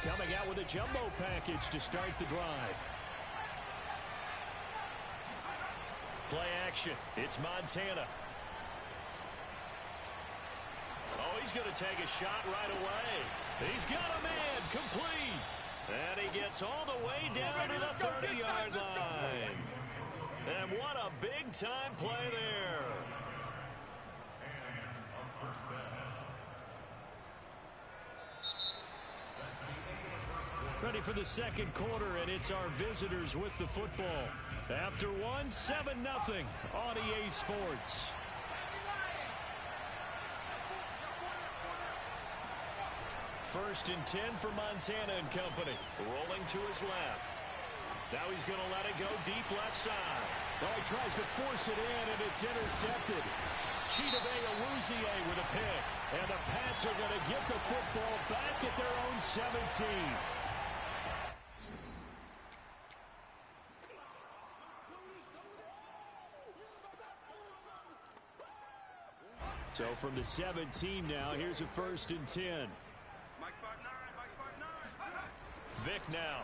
coming out with a jumbo package to start the drive. Play action. It's Montana. Oh, he's going to take a shot right away. He's got a man. Complete. And he gets all the way down to the 30-yard line. And what a big-time play there. Ready for the second quarter, and it's our visitors with the football. After one, 7-0 on EA Sports. First and 10 for Montana and company. Rolling to his left. Now he's going to let it go deep left side. Well, he tries to force it in, and it's intercepted. Chidobe Awuzie with a pick. And the Pats are going to get the football back at their own 17. So from the 17 now, here's a first and 10. Vick now.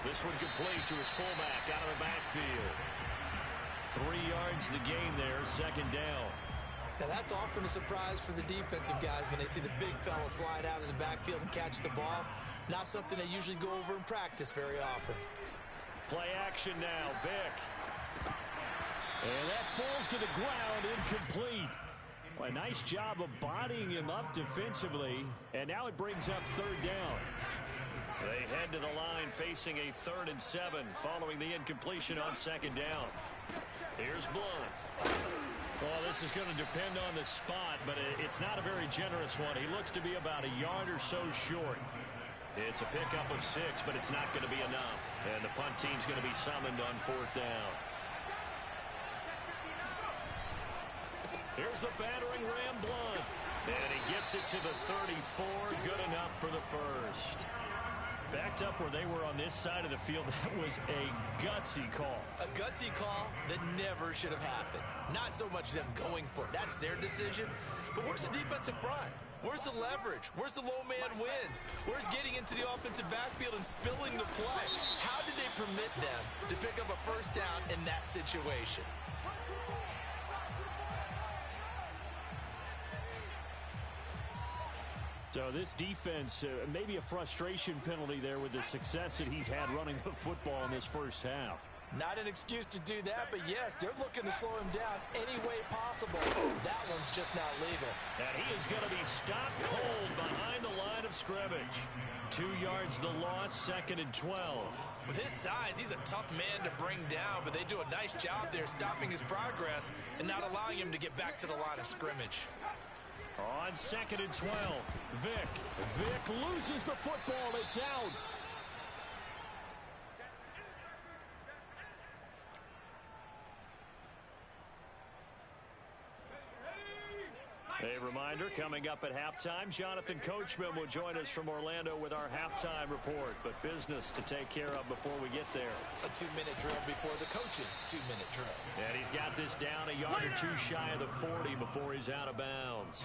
This one complete to his fullback out of the backfield. 3 yards the gain there, second down. Now that's often a surprise for the defensive guys when they see the big fella slide out of the backfield and catch the ball. Not something they usually go over in practice very often. Play action now, Vick. And that falls to the ground, incomplete. Well, a nice job of bodying him up defensively. And now it brings up third down. They head to the line facing a 3rd and 7 following the incompletion on second down. Here's Blunt. Well, this is going to depend on the spot, but it's not a very generous one. He looks to be about a yard or so short. It's a pickup of 6, but it's not going to be enough. And the punt team's going to be summoned on 4th down. Here's the battering ram, Blunt. And he gets it to the 34. Good enough for the first. Backed up where they were on this side of the field. That was a gutsy call. A gutsy call that never should have happened. Not so much them going for it. That's their decision. But where's the defensive front? Where's the leverage? Where's the low man wins? Where's getting into the offensive backfield and spilling the play? How did they permit them to pick up a first down in that situation? So this defense, maybe a frustration penalty there with the success that he's had running the football in this first half. Not an excuse to do that, but yes, they're looking to slow him down any way possible. That one's just not legal. And he is going to be stopped cold behind the line of scrimmage. 2 yards the loss, 2nd and 12. With his size, he's a tough man to bring down, but they do a nice job there stopping his progress and not allowing him to get back to the line of scrimmage. On 2nd and 12, Vick. Vick loses the football. It's out. A reminder, coming up at halftime, Jonathan Coachman will join us from Orlando with our halftime report. But business to take care of before we get there. A 2-minute drill before the coach's 2-minute drill. And he's got this down a yard or two shy of the 40 before he's out of bounds.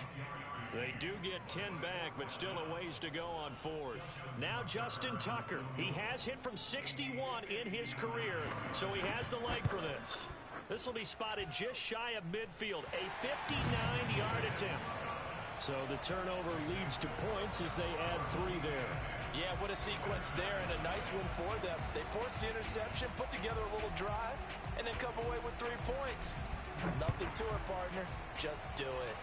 They do get 10 back, but still a ways to go on 4th. Now Justin Tucker. He has hit from 61 in his career, so he has the leg for this. This will be spotted just shy of midfield, a 59-yard attempt. So the turnover leads to points as they add 3 there. Yeah, what a sequence there, and a nice one for them. They forced the interception, put together a little drive, and then come away with 3 points. Nothing to it, partner. Just do it.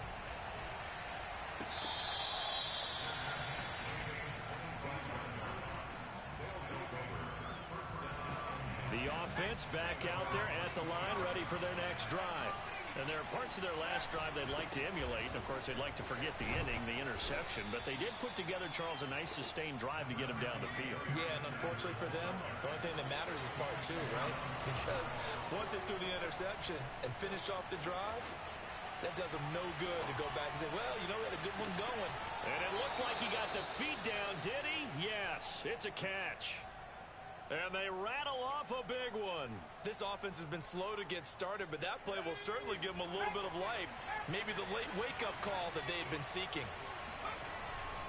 The offense back out there at the line, ready for their next drive. And there are parts of their last drive they'd like to emulate. And, of course, they'd like to forget the inning, the interception. But they did put together, Charles, a nice sustained drive to get them down the field. Yeah, and unfortunately for them, the only thing that matters is part 2, right? Because once they threw the interception and finished off the drive, that does them no good to go back and say, well, you know, we had a good one going. And it looked like he got the feet down, did he? Yes, it's a catch. And they rattle off a big one. This offense has been slow to get started, but that play will certainly give them a little bit of life. Maybe the late wake-up call that they had been seeking.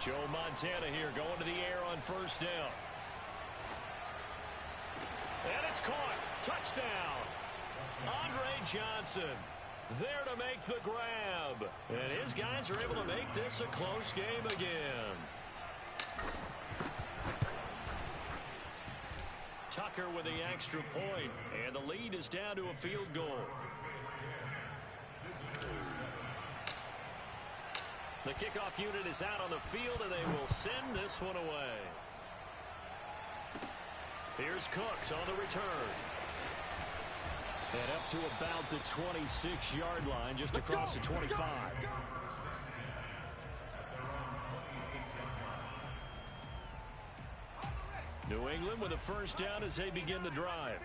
Joe Montana here going to the air on first down. And it's caught. Touchdown. Andre Johnson there to make the grab. And his guys are able to make this a close game again. Tucker with the extra point, and the lead is down to a field goal. The kickoff unit is out on the field, and they will send this one away. Here's Cooks on the return. And up to about the 26-yard line, just across the 25. New England with a first down as they begin the drive.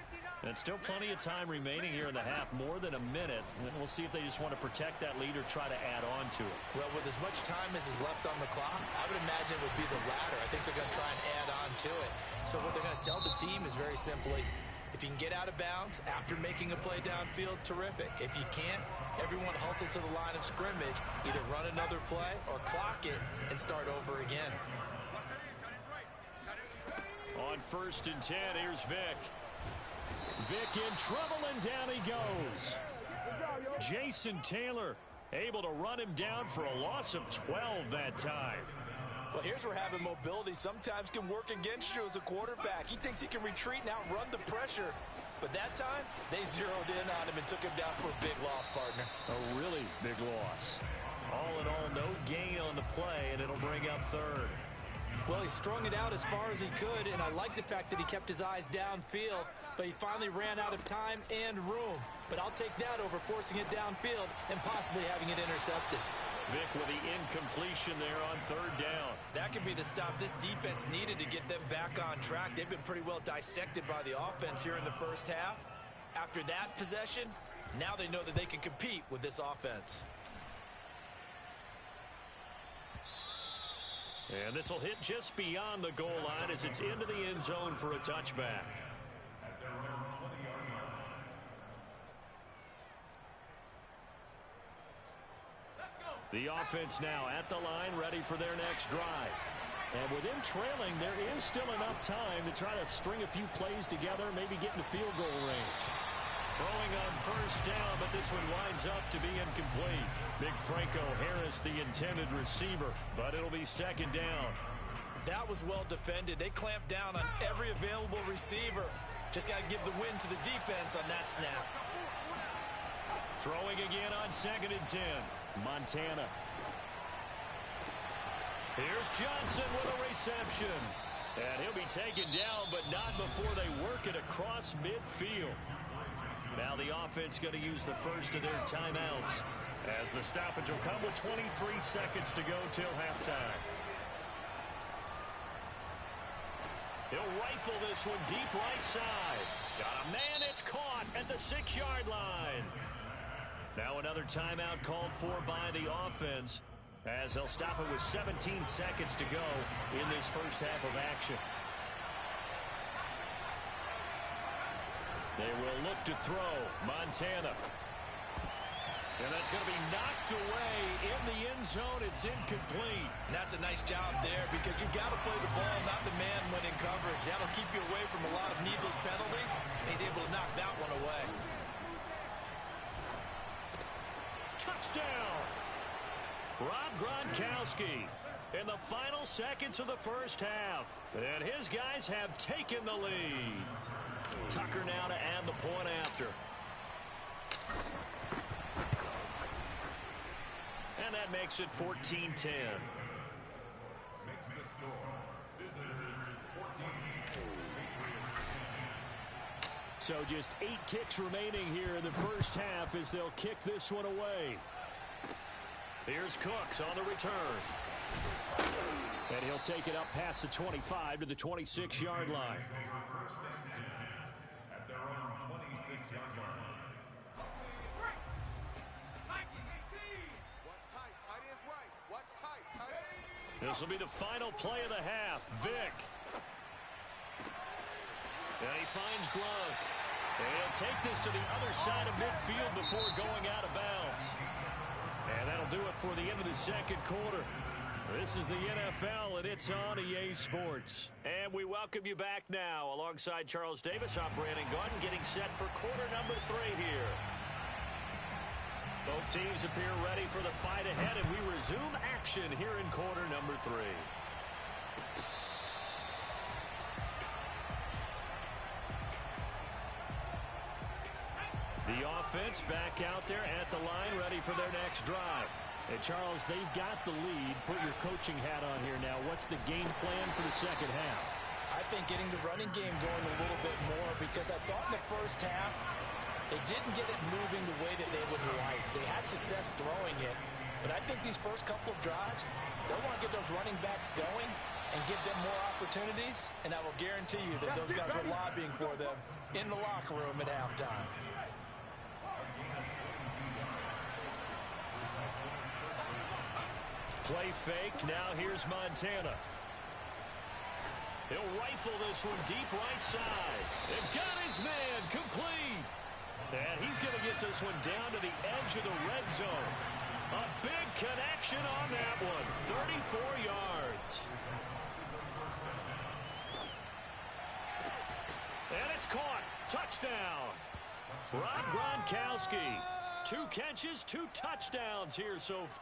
And still plenty of time remaining here in the half, more than a minute. And we'll see if they just want to protect that lead or try to add on to it. Well, with as much time as is left on the clock, I would imagine it would be the latter. I think they're going to try and add on to it. So what they're going to tell the team is very simply, if you can get out of bounds after making a play downfield, terrific. If you can't, everyone hustle to the line of scrimmage, either run another play or clock it and start over again. On 1st and 10, here's Vick. Vick in trouble, and down he goes. Jason Taylor able to run him down for a loss of 12 that time. Well, here's where having mobility sometimes can work against you as a quarterback. He thinks he can retreat and outrun the pressure. But that time, they zeroed in on him and took him down for a big loss, partner. A really big loss. All in all, no gain on the play, and it'll bring up 3rd. Well, he strung it out as far as he could, and I like the fact that he kept his eyes downfield, but he finally ran out of time and room. But I'll take that over forcing it downfield and possibly having it intercepted. Vick with the incompletion there on 3rd down. That could be the stop this defense needed to get them back on track. They've been pretty well dissected by the offense here in the first half. After that possession, now they know that they can compete with this offense. And this will hit just beyond the goal line as it's into the end zone for a touchback. The offense now at the line, ready for their next drive. And with them trailing, there is still enough time to try to string a few plays together, maybe get into field goal range. Throwing on 1st down, but this one winds up to be incomplete. Big Franco Harris, the intended receiver, but it'll be 2nd down. That was well defended. They clamped down on every available receiver. Just got to give the win to the defense on that snap. Throwing again on 2nd and 10. Montana. Here's Johnson with a reception. And he'll be taken down, but not before they work it across midfield. Now the offense going to use the first of their timeouts, as the stoppage will come with 23 seconds to go till halftime. He'll rifle this one deep right side. Got a man, it's caught at the 6-yard line. Now another timeout called for by the offense, as they'll stop it with 17 seconds to go in this first half of action. They will look to throw. Montana. And that's going to be knocked away in the end zone. It's incomplete. And that's a nice job there, because you've got to play the ball, not the man when in coverage. That'll keep you away from a lot of needless penalties. And he's able to knock that one away. Touchdown! Rob Gronkowski in the final seconds of the first half. And his guys have taken the lead. Tucker now to add the point after. And that makes it 14-10. Makes the score. Visitors 14. So just 8 ticks remaining here in the first half as they'll kick this one away. Here's Cooks on the return. And he'll take it up past the 25 to the 26-yard line. First and 10 at their own 26-yard line. What's tight? Tight is right. What's tight? Tight. This will be the final play of the half. Vick. And he finds Gronk. And he'll take this to the other side of midfield before going out of bounds. And that'll do it for the end of the second quarter. This is the NFL, and it's on EA Sports. And we welcome you back now. Alongside Charles Davis, I'm Brandon Gaudin, getting set for quarter number 3 here. Both teams appear ready for the fight ahead, and we resume action here in quarter number 3. The offense back out there at the line, ready for their next drive. And, Charles, they've got the lead. Put your coaching hat on here now. What's the game plan for the second half? I think getting the running game going a little bit more, because I thought in the first half they didn't get it moving the way that they would like. They had success throwing it, but I think these first couple of drives, they'll want to get those running backs going and give them more opportunities, and I will guarantee you that those guys were lobbying for them in the locker room at halftime. Play fake. Now here's Montana. He'll rifle this one deep right side. And got his man complete. And he's going to get this one down to the edge of the red zone. A big connection on that one. 34 yards. And it's caught. Touchdown. Rob Gronkowski. 2 catches, 2 touchdowns here so far.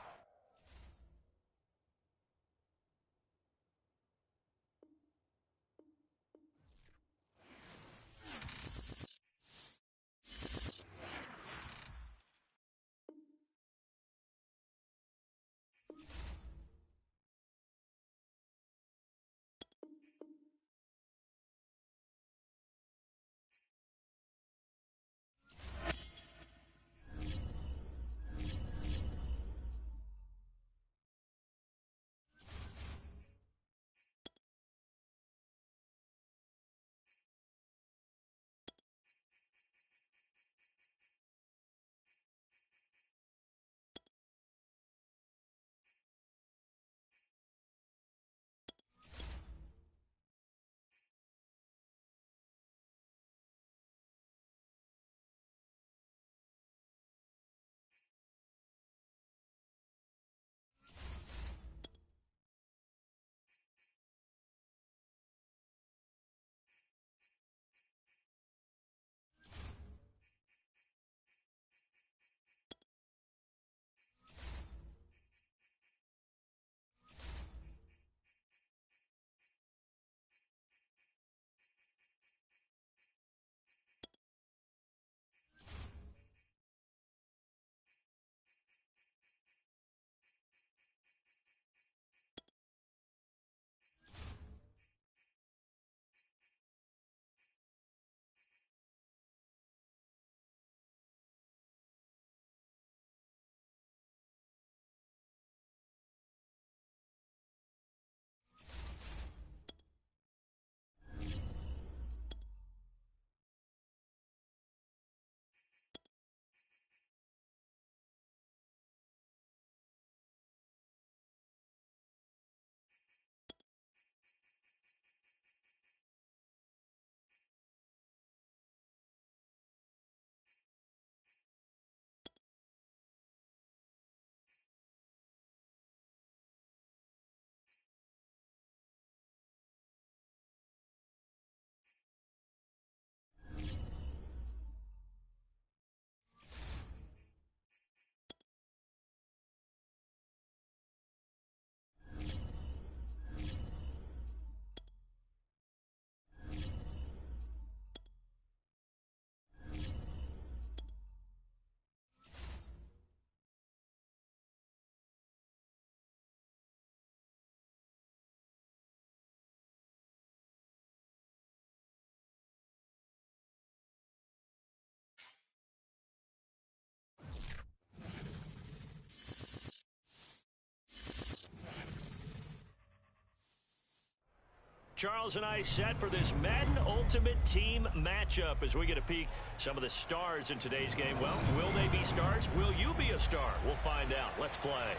Charles and I set for this Madden Ultimate Team matchup as we get a peek some of the stars in today's game. Well, will they be stars? Will you be a star? We'll find out. Let's play.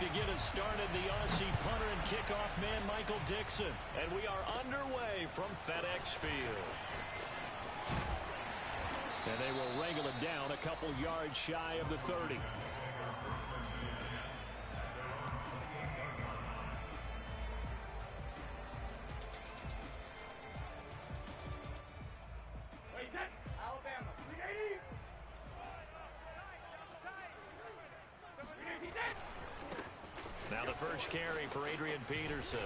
to get us started, the Aussie punter and kickoff man, Michael Dixon. And we are underway from FedEx Field. And they will wrangle it down a couple yards shy of the 30. Now the first carry for Adrian Peterson.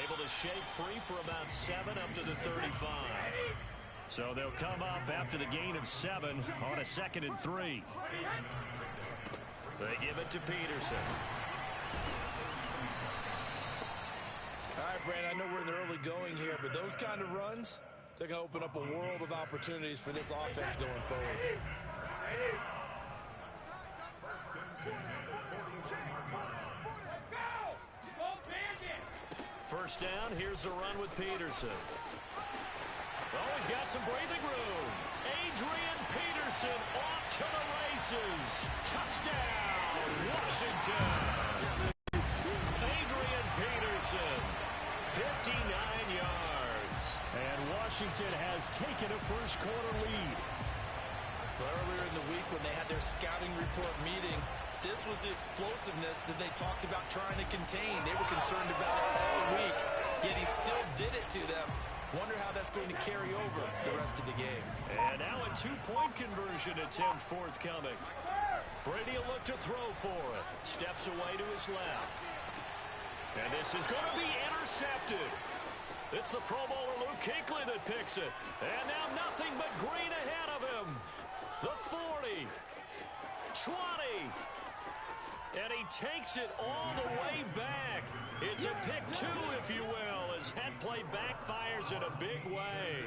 Able to shake free for about 7 up to the 35. So they'll come up after the gain of 7 on a 2nd and 3. They give it to Peterson. All right, Brandon, I know we're in the early going here, but those kind of runs, they're going to open up a world of opportunities for this offense going forward. First down, here's a run with Peterson. Oh, he's got some breathing room. Adrian Peterson off to the races. Touchdown, Washington. Adrian Peterson, 59 yards. And Washington has taken a first quarter lead. Well, earlier in the week when they had their scouting report meeting, this was the explosiveness that they talked about trying to contain. They were concerned about it all week, yet he still did it to them. Wonder how that's going to carry over the rest of the game. And now a two-point conversion attempt forthcoming. Brady will look to throw for it. Steps away to his left. And this is going to be intercepted. It's the Pro Bowler Luke Kuechly that picks it. And now nothing but green ahead of him. The 40. 20. And he takes it all the way back. It's a pick 2, if you will, as that play backfires in a big way.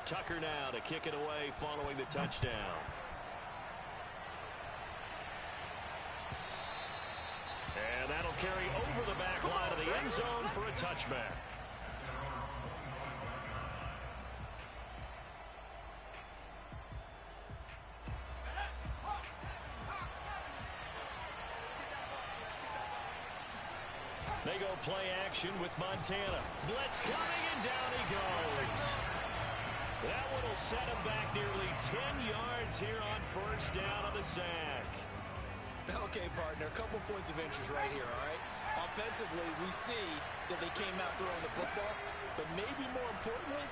Tucker now to kick it away following the touchdown. And that'll carry over the back line of the end zone for a touchback. They go play action with Montana. Blitz coming, and down he goes. That one will set him back nearly 10 yards here on first down on the sack. Okay, partner, a couple points of interest right here, all right? Offensively, we see that they came out throwing the football, but maybe more importantly,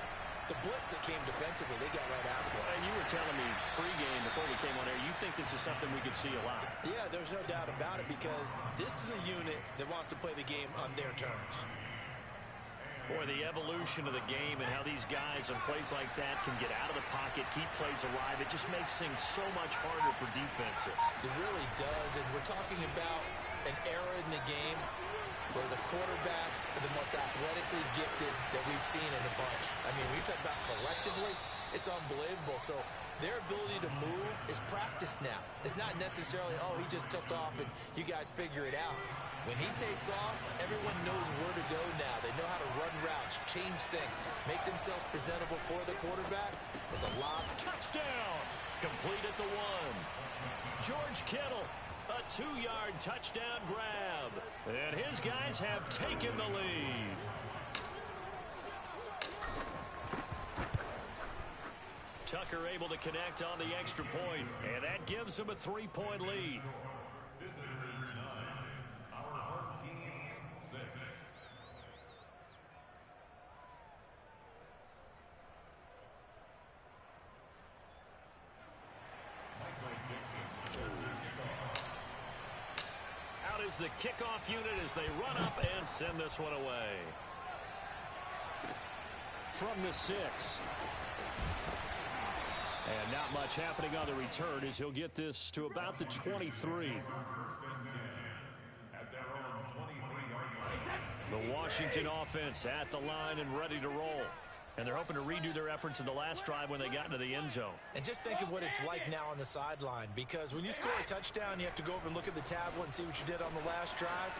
the blitz that came defensively, they got right after it. And you were telling me pregame before we came on air, you think this is something we could see a lot. Yeah, there's no doubt about it, because this is a unit that wants to play the game on their terms. Boy, the evolution of the game and how these guys on plays like that can get out of the pocket, keep plays alive, it just makes things so much harder for defenses. It really does, and we're talking about an era in the game where the quarterbacks are the most athletically gifted that we've seen in a bunch. I mean, when you talk about collectively, it's unbelievable. So their ability to move is practiced now. It's not necessarily, oh, he just took off and you guys figure it out. When he takes off, everyone knows where to go now. They know how to run routes, change things, make themselves presentable for the quarterback. It's a lot. Touchdown! Complete at the 1. George Kittle, a 2-yard touchdown grab. And his guys have taken the lead. Tucker able to connect on the extra point, and that gives him a 3-point lead. Out is the kickoff unit as they run up and send this one away. From the 6. And not much happening on the return as he'll get this to about the 23. At their own 23-yard line. The Washington offense at the line and ready to roll. And they're hoping to redo their efforts in the last drive when they got into the end zone. And just think of what it's like now on the sideline, because when you score a touchdown, you have to go over and look at the tablet and see what you did on the last drive.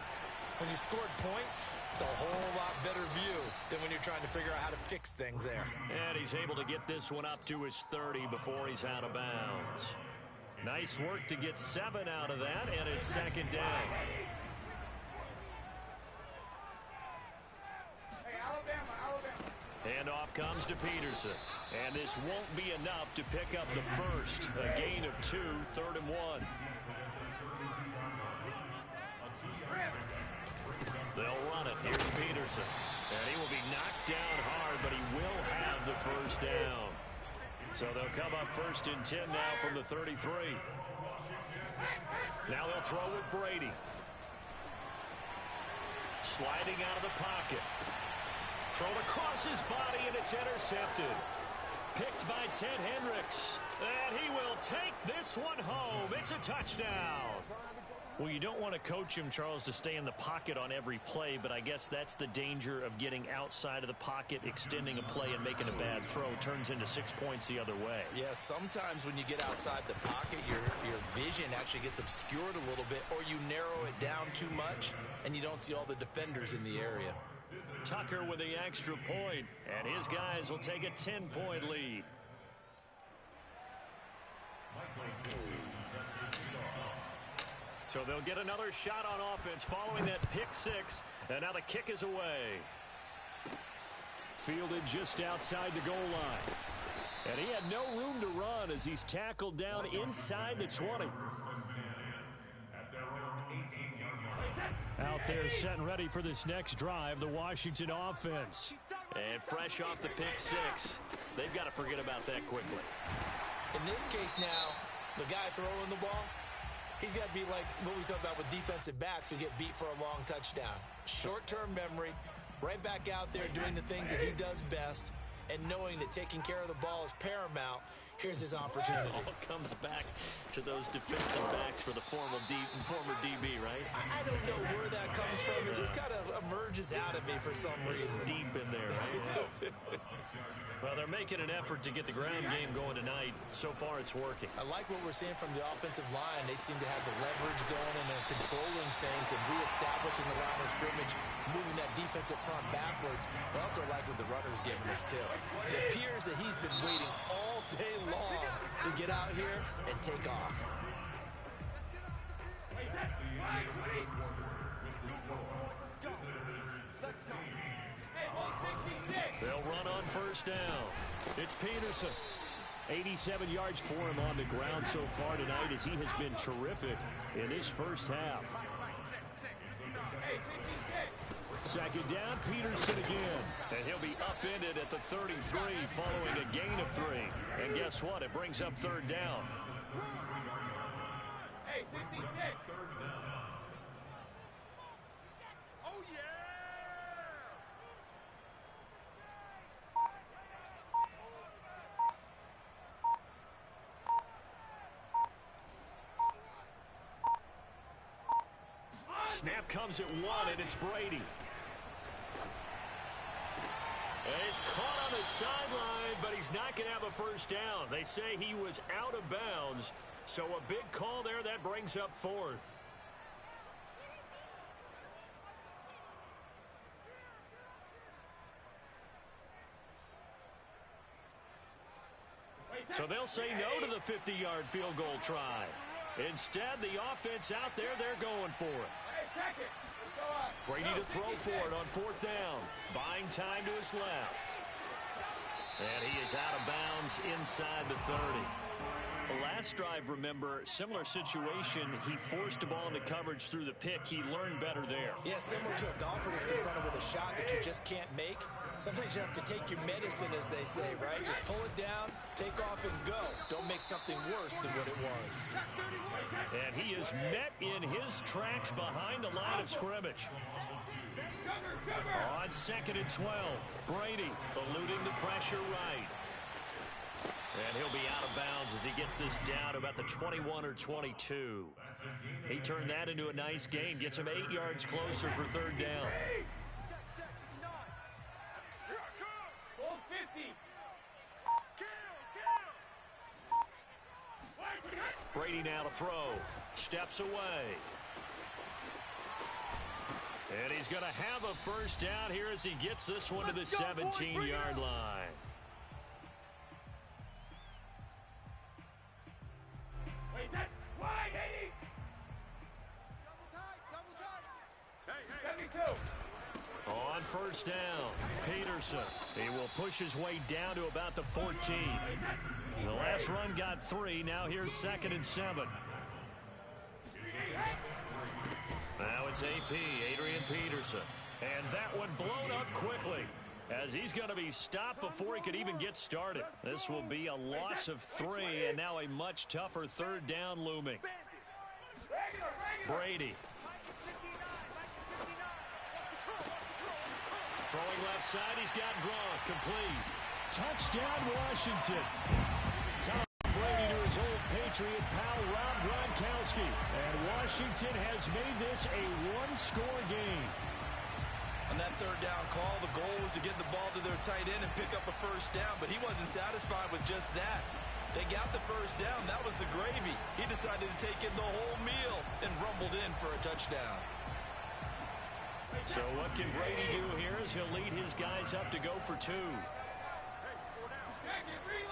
When you scored points, it's a whole lot better view than when you're trying to figure out how to fix things there. And he's able to get this one up to his 30 before he's out of bounds. Nice work to get 7 out of that, and it's second down. Handoff comes to Peterson. And this won't be enough to pick up the first. A gain of 2, 3rd and 1. They'll run it. Here's Peterson. And he will be knocked down hard, but he will have the first down. So they'll come up 1st and 10 now from the 33. Now they'll throw with Brady. Sliding out of the pocket. Thrown across his body, and it's intercepted. Picked by Ted Hendricks. And he will take this one home. It's a touchdown. Well, you don't want to coach him, Charles, to stay in the pocket on every play, but I guess that's the danger of getting outside of the pocket, extending a play, and making a bad throw. Turns into 6 points the other way. Yeah, sometimes when you get outside the pocket, your vision actually gets obscured a little bit, or you narrow it down too much, and you don't see all the defenders in the area. Tucker with the extra point, and his guys will take a 10-point lead. So they'll get another shot on offense following that pick 6, and now the kick is away. Fielded just outside the goal line. And he had no room to run as he's tackled down inside the 20. Out there set and ready for this next drive, the Washington offense. And fresh off the pick 6, they've got to forget about that quickly. In this case now, the guy throwing the ball, he's got to be like what we talk about with defensive backs who get beat for a long touchdown. Short-term memory, right back out there doing the things that he does best, and knowing that taking care of the ball is paramount. Here's his opportunity. It all comes back to those defensive backs for the former DB, right? I don't know where that comes from. It just kind of emerges out of me for some reason. It's deep in there, right? Well, they're making an effort to get the ground game going tonight. So far, it's working. I like what we're seeing from the offensive line. They seem to have the leverage going, and they're controlling things and reestablishing the line of scrimmage, moving that defensive front backwards. But I also like what the runner's giving us, too. It appears that he's been waiting all day long to get out here and take off. They'll run on first down. It's Peterson. 87 yards for him on the ground so far tonight as he has been terrific in this first half. Second down, Peterson again. And he'll be upended at the 33 following a gain of 3. And guess what? It brings up 3rd down. Oh, yeah! Snap comes at 1, and it's Brady. And he's caught on the sideline, but he's not going to have a first down. They say he was out of bounds, so a big call there. That brings up 4th. So they'll say no to the 50-yard field goal try. Instead, the offense out there, they're going for it. Brady to throw for it on 4th down. Buying time to his left. And he is out of bounds inside the 30. The last drive, remember, similar situation. He forced the ball into coverage through the pick. He learned better there. Yeah, similar to a golfer that's confronted with a shot that you just can't make. Sometimes you have to take your medicine, as they say, right? Just pull it down, take off, and go. Don't make something worse than what it was. And he is met in his tracks behind the line of scrimmage. On 2nd and 12, Brady eluding the pressure right. And he'll be out of bounds as he gets this down to about the 21 or 22. He turned that into a nice gain, gets him 8 yards closer for 3rd down. Brady now to throw. Steps away. And he's going to have a first down here as he gets this one to the 17-yard line. On first down, Peterson. He will push his way down to about the 14. The last run got 3. Now here's 2nd and 7. Now it's AP, Adrian Peterson. And that one blown up quickly as he's going to be stopped before he could even get started. This will be a loss of 3 and now a much tougher 3rd down looming. Brady. Throwing left side, he's got Gronk, complete. Touchdown, Washington. Tom Brady to his old Patriot pal, Rob Gronkowski. And Washington has made this a one-score game. On that 3rd down call, the goal was to get the ball to their tight end and pick up a first down, but he wasn't satisfied with just that. They got the first down. That was the gravy. He decided to take in the whole meal and rumbled in for a touchdown. So what can Brady do here as he'll lead his guys up to go for 2.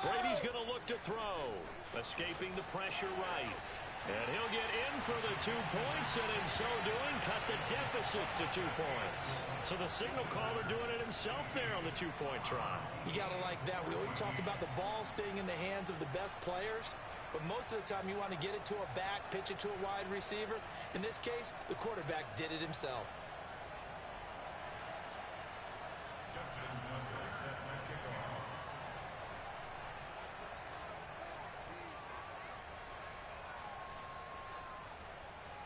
Brady's going to look to throw. Escaping the pressure right. And he'll get in for the 2 points, and in so doing, cut the deficit to 2 points. So the signal caller doing it himself there on the 2-point try. You got to like that. We always talk about the ball staying in the hands of the best players, but most of the time you want to get it to a back, pitch it to a wide receiver. In this case, the quarterback did it himself.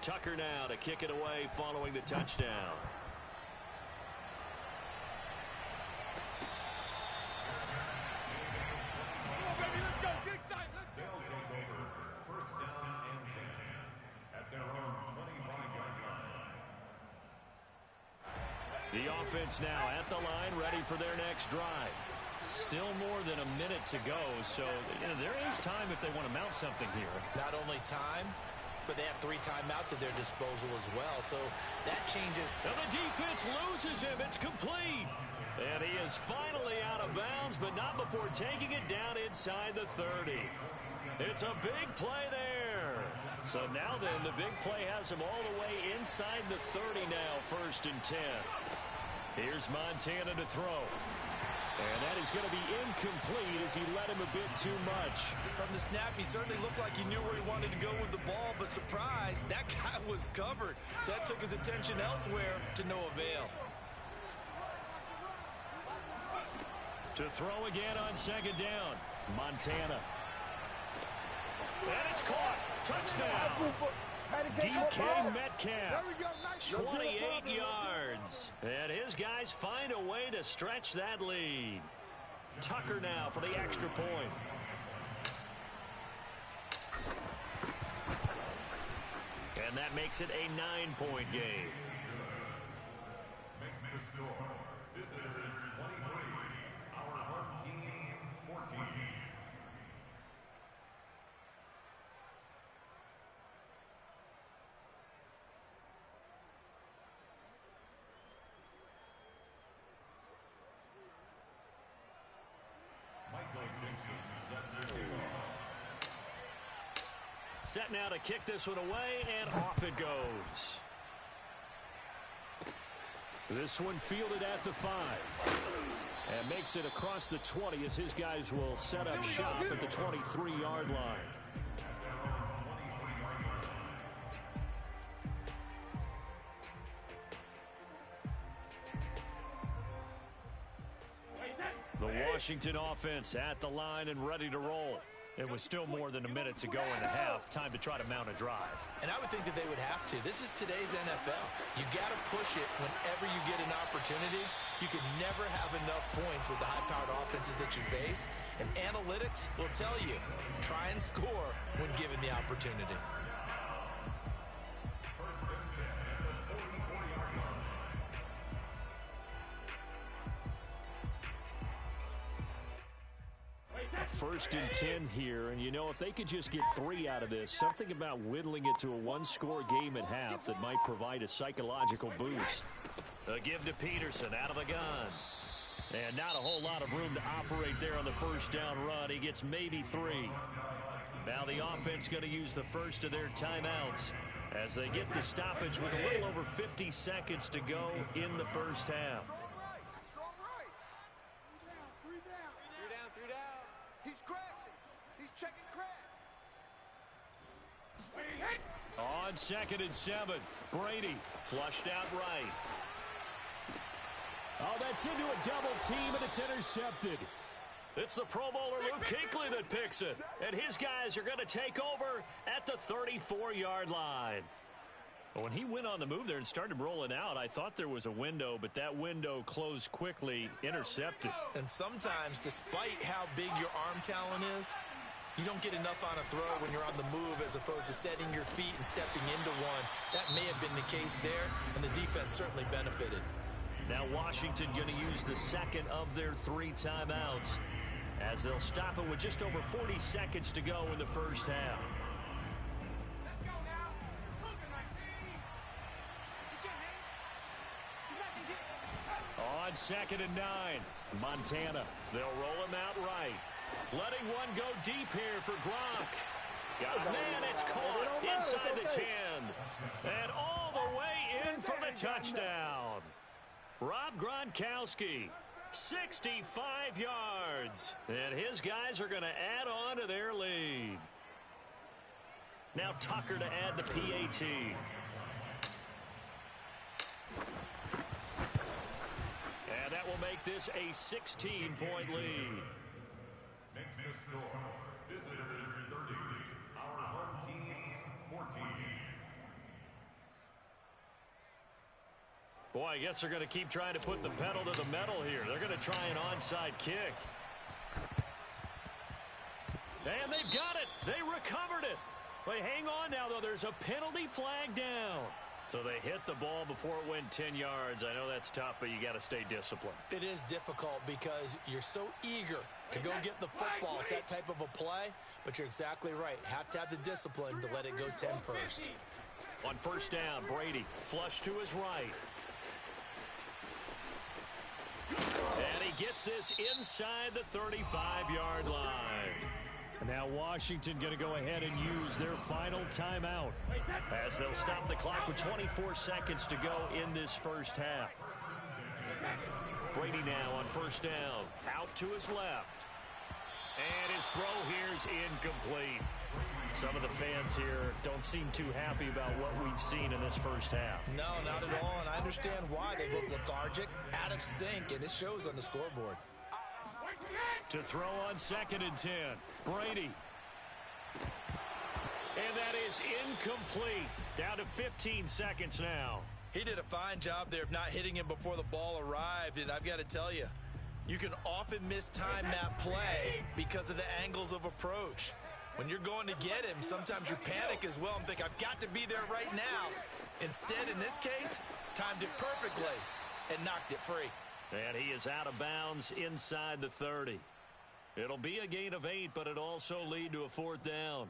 Tucker now to kick it away following the touchdown. They'll take over 1st down and 10 at their own 25-yard line. The offense now at the line, ready for their next drive. Still more than a minute to go, so there is time if they want to mount something here. Not only time, but they have 3 timeouts at their disposal as well, so that changes. And the defense loses him. It's complete. And he is finally out of bounds, but not before taking it down inside the 30. It's a big play there. So now then, the big play has him all the way inside the 30 now, 1st and 10. Here's Montana to throw. And that is going to be incomplete as he led him a bit too much. From the snap, he certainly looked like he knew where he wanted to go with the ball, but surprise, that guy was covered. So that took his attention elsewhere to no avail. To throw again on 2nd down, Montana. And it's caught. Touchdown. DK Metcalf, 28 yards. And his guys find a way to stretch that lead. Tucker now for the extra point. And that makes it a 9-point game. Makes the score. Visitors 23, our home team 14. Michael Dixon set to kick off. Set now to kick this one away, and off it goes. This one fielded at the 5. And makes it across the 20 as his guys will set up shop at the 23-yard line. The Washington offense at the line and ready to roll. It was still more than a minute to go in the half. Time to try to mount a drive. And I would think that they would have to. This is today's NFL. You got to push it whenever you get an opportunity. You can never have enough points with the high-powered offenses that you face. And analytics will tell you, try and score when given the opportunity. 1st and 10 here, and you know, if they could just get 3 out of this, something about whittling it to a one-score game at half that might provide a psychological boost. A give to Peterson out of the gun. And not a whole lot of room to operate there on the first down run. He gets maybe 3. Now the offense going to use the first of their timeouts as they get the stoppage with a little over 50 seconds to go in the first half. Three down. He's crashing. He's checking crack. On 2nd and 7, Brady flushed out right. Oh, that's into a double team, and it's intercepted. It's the Pro Bowler Luke Kuechly that picks it. And his guys are going to take over at the 34-yard line. When he went on the move there and started rolling out, I thought there was a window, but that window closed quickly, intercepted. And sometimes, despite how big your arm talent is, you don't get enough on a throw when you're on the move as opposed to setting your feet and stepping into one. That may have been the case there, and the defense certainly benefited. Now Washington going to use the second of their 3 timeouts as they'll stop it with just over 40 seconds to go in the first half. On 2nd and 9, Montana. They'll roll him out right. Letting one go deep here for Gronk. Man, it's caught inside the 10. And all the way in for the touchdown. Rob Gronkowski, 65 yards. And his guys are going to add on to their lead. Now Tucker to add the PAT. And that will make this a 16-point lead. Next to score, visitors 30, our home team 14. Boy, I guess they're going to keep trying to put the pedal to the metal here. They're going to try an onside kick. And they've got it. They recovered it. But hang on now, though. There's a penalty flag down. So they hit the ball before it went 10 yards. I know that's tough, but you got to stay disciplined. It is difficult because you're so eager to go get the football. It's that type of a play, but you're exactly right. Have to have the discipline to let it go 10 first. On first down, Brady flush to his right. And he gets this inside the 35-yard line. And now Washington going to go ahead and use their final timeout as they'll stop the clock with 24 seconds to go in this first half. Brady now on first down, out to his left. And his throw here is incomplete. Some of the fans here don't seem too happy about what we've seen in this first half. No, not at all, and I understand why. They look lethargic, out of sync, and it shows on the scoreboard. To throw on 2nd and 10, Brady. And that is incomplete. Down to 15 seconds now. He did a fine job there of not hitting him before the ball arrived, and I've got to tell you, you can often mistime that play because of the angles of approach. When you're going to get him, sometimes you panic as well and think, I've got to be there right now. Instead, in this case, timed it perfectly and knocked it free. And he is out of bounds inside the 30. It'll be a gain of 8, but it also lead to a 4th down.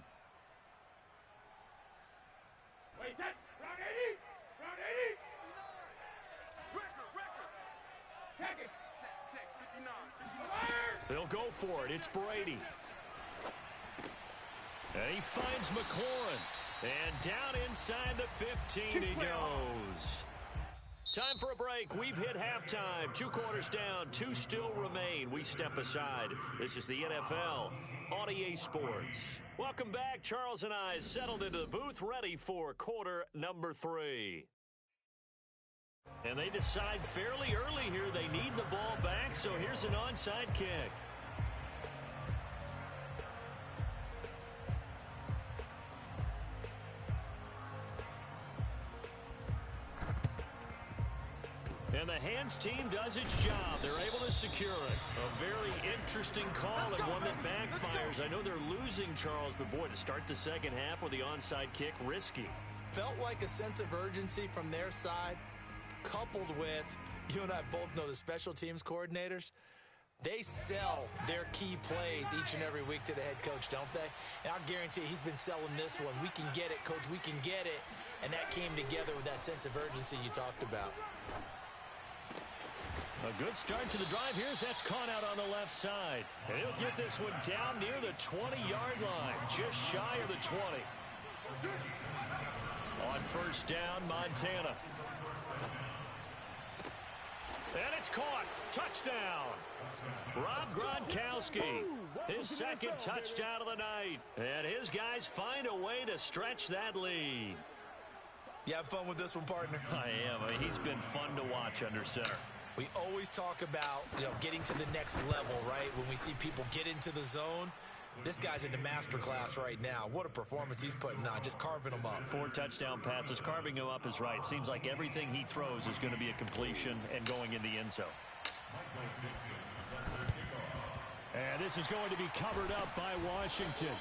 Wait, that, round 80! Round 80! Record! Check it! Check, 59. They'll go for it. It's Brady. And he finds McLaurin. And down inside the 15 he goes. Time for a break. We've hit halftime. 2 quarters down. 2 still remain. We step aside. This is the NFL on EA Sports. Welcome back. Charles and I settled into the booth, ready for quarter number 3. And they decide fairly early here they need the ball back, so here's an onside kick. And the hands team does its job. They're able to secure it. A very interesting call and one that backfires. I know they're losing, Charles, but boy, to start the second half with the onside kick, risky. Felt like a sense of urgency from their side, coupled with, you and I both know the special teams coordinators, They sell their key plays each and every week to the head coach, don't they? And I'll guarantee he's been selling this one. We can get it, coach. We can get it. And that came together with that sense of urgency you talked about. A good start to the drive. Here's that's caught out on the left side. And he'll get this one down near the 20-yard line, just shy of the 20. On first down, Montana. And it's caught. Touchdown. Rob Gronkowski, his second touchdown of the night. And his guys find a way to stretch that lead. You have fun with this one, partner? I am. I mean, he's been fun to watch under center. We always talk about, getting to the next level, right? When we see people get into the zone, this guy's in the master class right now. What a performance he's putting on, just carving them up. 4 touchdown passes. Carving him up is right. Seems like everything he throws is going to be a completion and going in the end zone. And this is going to be covered up by Washington.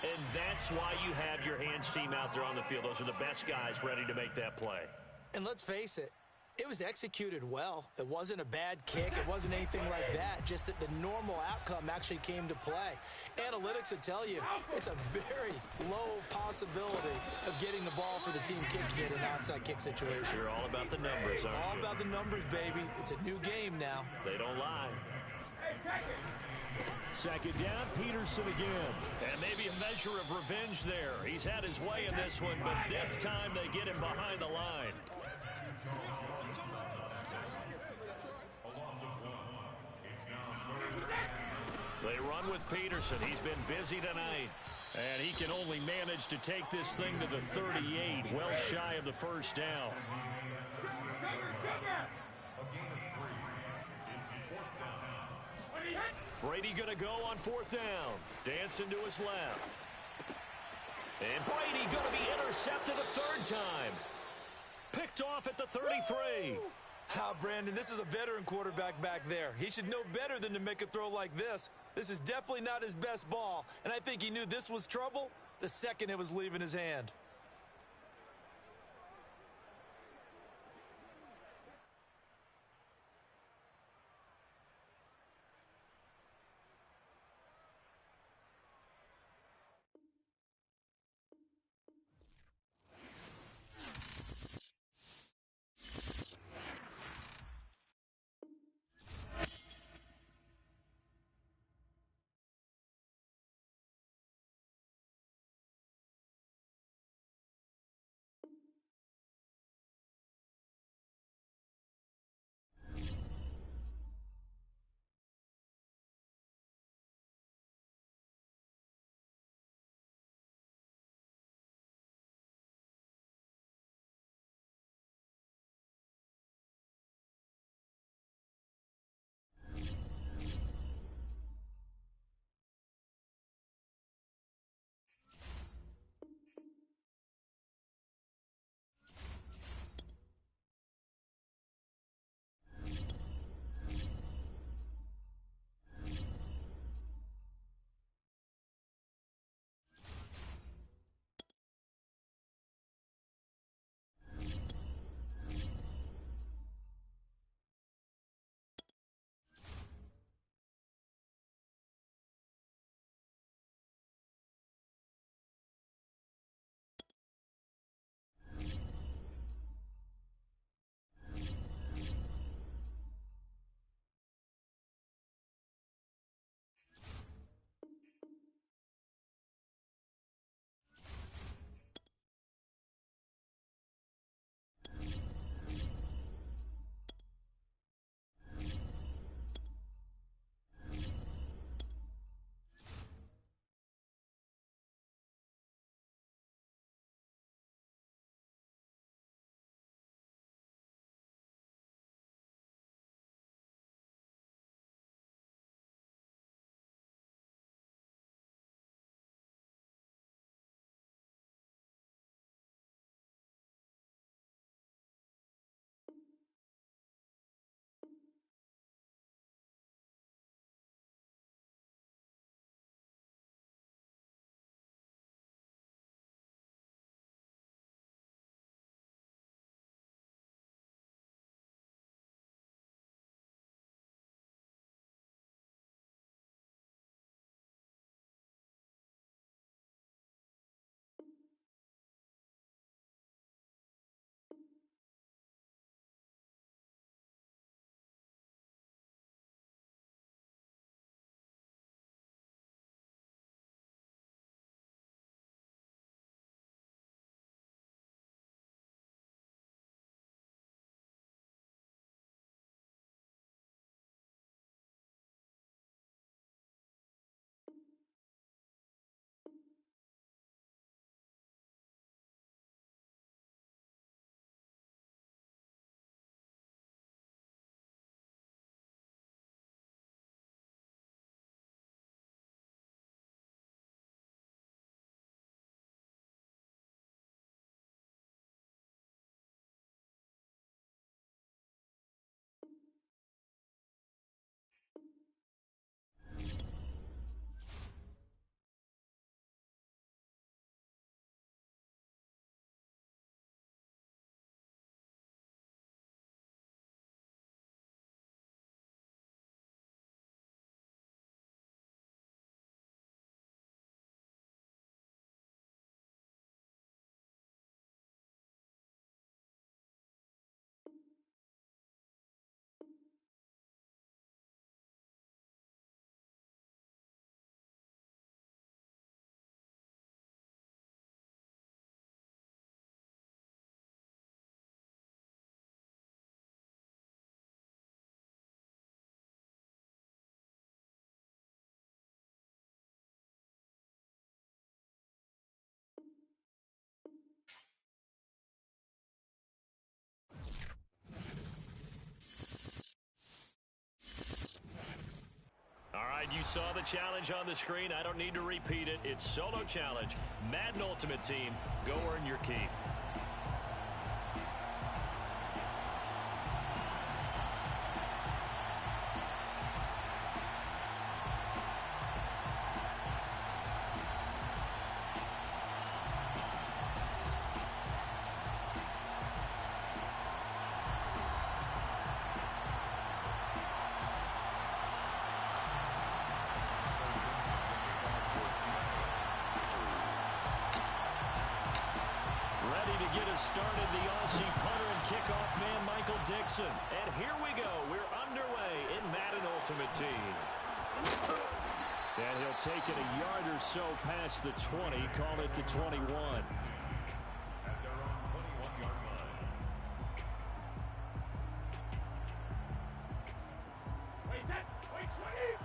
And that's why you have your hands team out there on the field. Those are the best guys ready to make that play. And let's face it, it was executed well. It wasn't a bad kick. It wasn't anything like that. Just that the normal outcome actually came to play. Analytics would tell you it's a very low possibility of getting the ball for the team kicking it in an onside kick situation. You're all about the numbers, aren't All you? about the numbers, baby. It's a new game now. They don't lie. Second down, Peterson again. And maybe a measure of revenge there. He's had his way in this one, but this time they get him behind the line. They run with Peterson. He's been busy tonight. And he can only manage to take this thing to the 38, well shy of the first down. Brady going to go on 4th down. Dancing to his left. And Brady going to be intercepted a 3rd time. Picked off at the 33. Brandon, this is a veteran quarterback back there. He should know better than to make a throw like this. This is definitely not his best ball, and I think he knew this was trouble the second it was leaving his hand. you saw the challenge on the screen. I don't need to repeat it. It's solo challenge. Madden Ultimate Team, go earn your keep. Get us started, the Aussie punter and kickoff man, Michael Dixon. And here we go. We're underway in Madden Ultimate Team. And he'll take it a yard or so past the 20, call it the 21. At their own 21-yard line. Wait, sweep!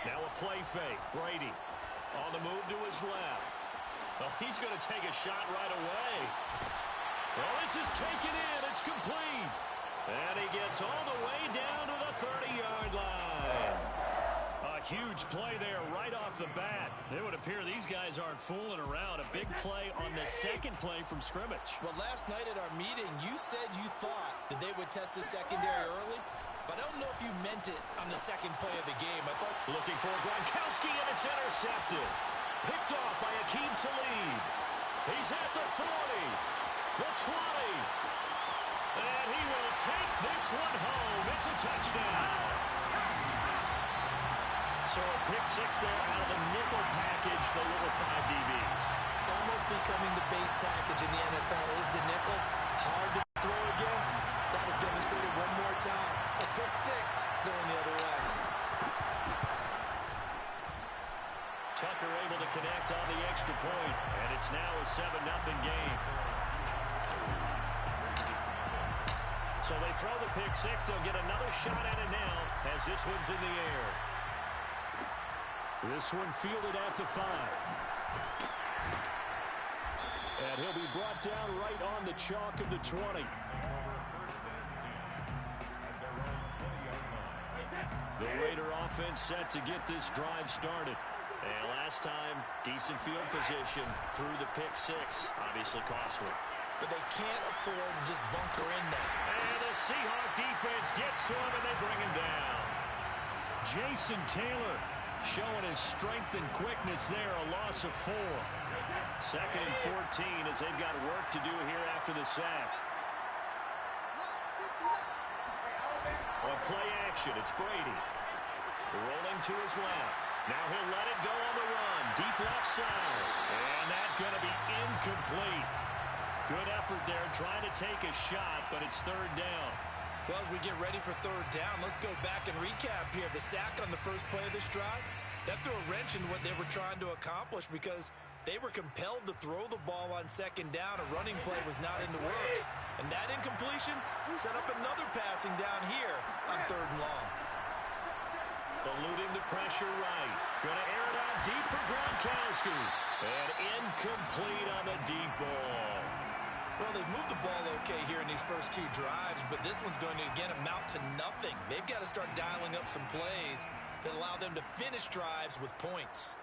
Now a play fake. Brady on the move to his left. Well, he's going to take a shot right away. Well, this is taken in. It's complete. And he gets all the way down to the 30-yard line. A huge play there right off the bat. It would appear these guys aren't fooling around. A big play on the second play from scrimmage. Well, last night at our meeting, you said you thought that they would test the secondary early. But I don't know if you meant it on the second play of the game. I thought looking for Gronkowski, and it's intercepted. Picked off by Akeem Talib. He's at the 40, the 20. And he will take this one home. It's a touchdown. So a pick six there out of the nickel package, the little 5 DBs. Almost becoming the base package in the NFL is the nickel. Hard to throw against. That was demonstrated one more time. A pick six going the other way. Tucker able to connect on the extra point, and it's now a 7-0 game. So they throw the pick six. They'll get another shot at it now as this one's in the air. This one fielded at the 5. And he'll be brought down right on the chalk of the 20. The Raider offense set to get this drive started. And last time, decent field position through the pick six. Obviously costly. But they can't afford to just bunker in now. And the Seahawk defense gets to him, and they bring him down. Jason Taylor showing his strength and quickness there, a loss of 4. Second and 14 as they've got work to do here after the sack. On play action, it's Brady. Rolling to his left. Now he'll let it go on the run. Deep left side. And that's going to be incomplete. Good effort there trying to take a shot, but it's third down. Well, as we get ready for third down, let's go back and recap here. The sack on the first play of this drive, that threw a wrench in what they were trying to accomplish because they were compelled to throw the ball on second down. A running play was not in the works. And that incompletion set up another passing down here on third and long. Eluding the pressure right. Going to air it out deep for Gronkowski. And incomplete on the deep ball. Well, they've moved the ball okay here in these first 2 drives, but this one's going to, again, amount to nothing. They've got to start dialing up some plays that allow them to finish drives with points.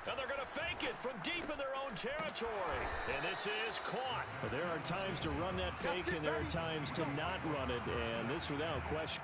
And they're going to fake it from deep in their own territory. And this is caught. But there are times to run that fake, and there are times to not run it. And this without question.